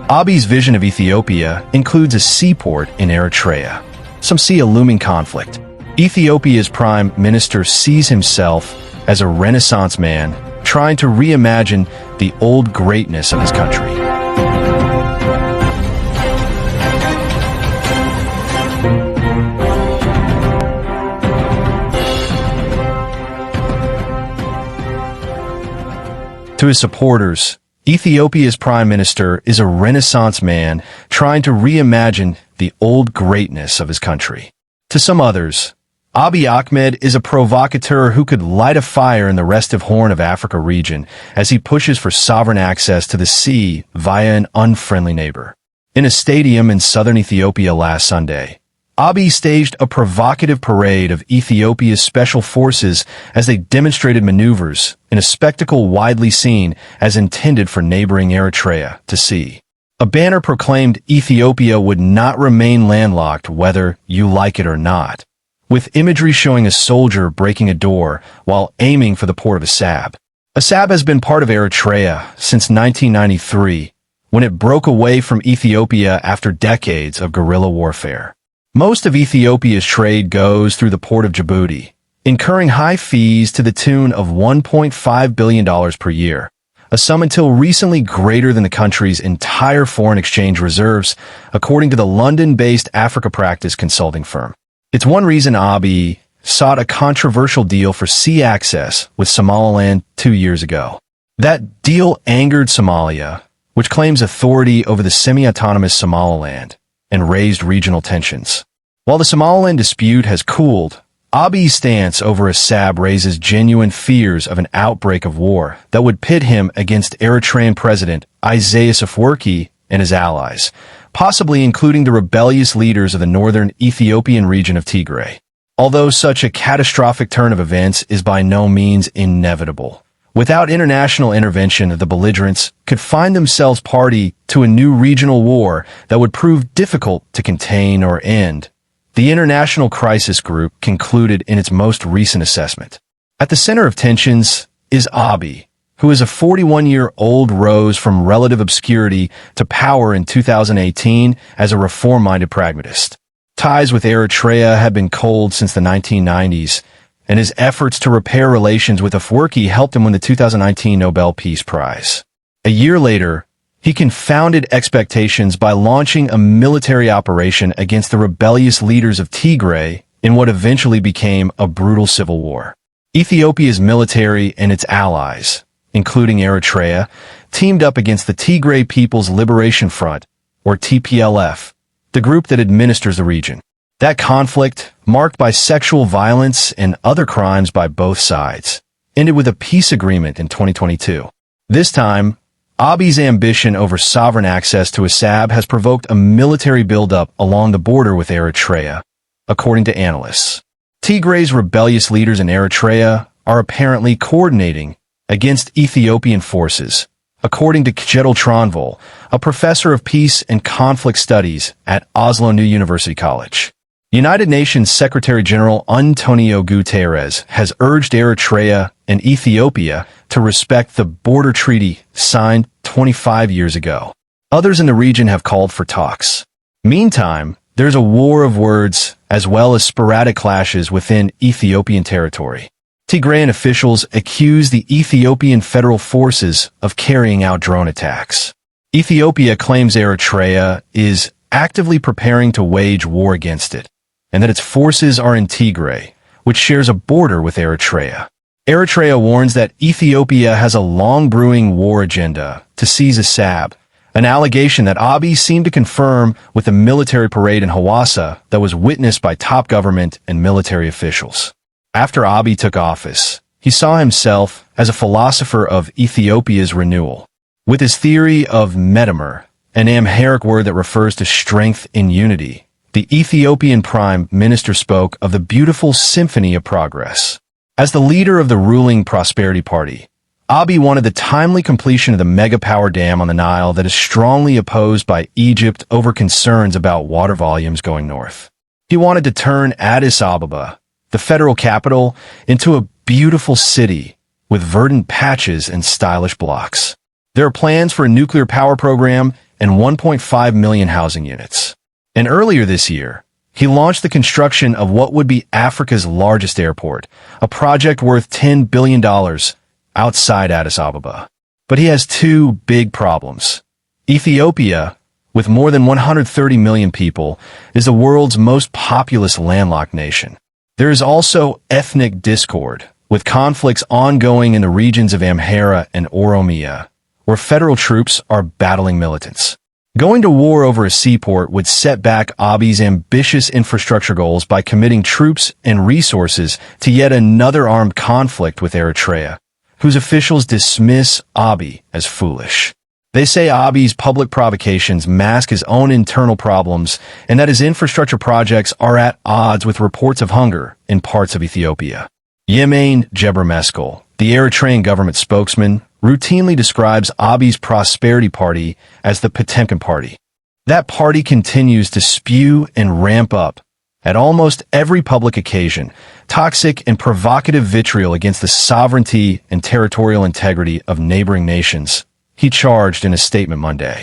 Abiy's vision of Ethiopia includes a seaport in Eritrea. Some see a looming conflict. Ethiopia's prime minister sees himself as a Renaissance man trying to reimagine the old greatness of his country. To his supporters, Ethiopia's prime minister is a Renaissance man trying to reimagine the old greatness of his country. To some others, Abiy Ahmed is a provocateur who could light a fire in the restive Horn of Africa region as he pushes for sovereign access to the sea via an unfriendly neighbor. In a stadium in southern Ethiopia last Sunday, Abiy staged a provocative parade of Ethiopia's special forces as they demonstrated maneuvers in a spectacle widely seen as intended for neighboring Eritrea to see. A banner proclaimed Ethiopia would not remain landlocked whether you like it or not, with imagery showing a soldier breaking a door while aiming for the port of Asab. Asab has been part of Eritrea since 1993, when it broke away from Ethiopia after decades of guerrilla warfare. Most of Ethiopia's trade goes through the port of Djibouti, incurring high fees to the tune of $1.5 billion per year, a sum until recently greater than the country's entire foreign exchange reserves, according to the London-based Africa Practice consulting firm. It's one reason Abiy sought a controversial deal for sea access with Somaliland 2 years ago. That deal angered Somalia, which claims authority over the semi-autonomous Somaliland, and raised regional tensions. While the Somaliland dispute has cooled, Abiy's stance over Asab raises genuine fears of an outbreak of war that would pit him against Eritrean President Isaias Afwerki and his allies, possibly including the rebellious leaders of the northern Ethiopian region of Tigray. Although such a catastrophic turn of events is by no means inevitable, without international intervention, the belligerents could find themselves party to a new regional war that would prove difficult to contain or end, the International Crisis Group concluded in its most recent assessment. At the center of tensions is Abiy, who is a 41-year-old rose from relative obscurity to power in 2018 as a reform-minded pragmatist. Ties with Eritrea had been cold since the 1990s, and his efforts to repair relations with Afwerki helped him win the 2019 Nobel Peace Prize. A year later, he confounded expectations by launching a military operation against the rebellious leaders of Tigray in what eventually became a brutal civil war. Ethiopia's military and its allies, including Eritrea, teamed up against the Tigray People's Liberation Front, or TPLF, the group that administers the region. That conflict, marked by sexual violence and other crimes by both sides, ended with a peace agreement in 2022. This time, Abiy's ambition over sovereign access to Asab has provoked a military buildup along the border with Eritrea, according to analysts. Tigray's rebellious leaders in Eritrea are apparently coordinating against Ethiopian forces, according to Kjetil Tronvoll, a professor of peace and conflict studies at Oslo New University College. United Nations Secretary-General Antonio Guterres has urged Eritrea and Ethiopia to respect the border treaty signed 25 years ago. Others in the region have called for talks. Meantime, there's a war of words as well as sporadic clashes within Ethiopian territory. Tigrayan officials accuse the Ethiopian federal forces of carrying out drone attacks. Ethiopia claims Eritrea is actively preparing to wage war against it, and that its forces are in Tigray, which shares a border with Eritrea. Eritrea warns that Ethiopia has a long-brewing war agenda to seize Asab, an allegation that Abiy seemed to confirm with a military parade in Hawassa that was witnessed by top government and military officials. After Abiy took office, he saw himself as a philosopher of Ethiopia's renewal. With his theory of metamer, an Amharic word that refers to strength in unity, the Ethiopian prime minister spoke of the beautiful symphony of progress. As the leader of the ruling Prosperity Party, Abiy wanted the timely completion of the mega-power dam on the Nile that is strongly opposed by Egypt over concerns about water volumes going north. He wanted to turn Addis Ababa, the federal capital, into a beautiful city with verdant patches and stylish blocks. There are plans for a nuclear power program and 1.5 million housing units. And earlier this year, he launched the construction of what would be Africa's largest airport, a project worth $10 billion outside Addis Ababa. But he has two big problems. Ethiopia, with more than 130 million people, is the world's most populous landlocked nation. There is also ethnic discord, with conflicts ongoing in the regions of Amhara and Oromia, where federal troops are battling militants. Going to war over a seaport would set back Abiy's ambitious infrastructure goals by committing troops and resources to yet another armed conflict with Eritrea, whose officials dismiss Abiy as foolish. They say Abiy's public provocations mask his own internal problems and that his infrastructure projects are at odds with reports of hunger in parts of Ethiopia. Yemane Gebremeskel, the Eritrean government spokesman, routinely describes Abiy's Prosperity Party as the Potemkin Party. That party continues to spew and ramp up, at almost every public occasion, toxic and provocative vitriol against the sovereignty and territorial integrity of neighboring nations, he charged in a statement Monday.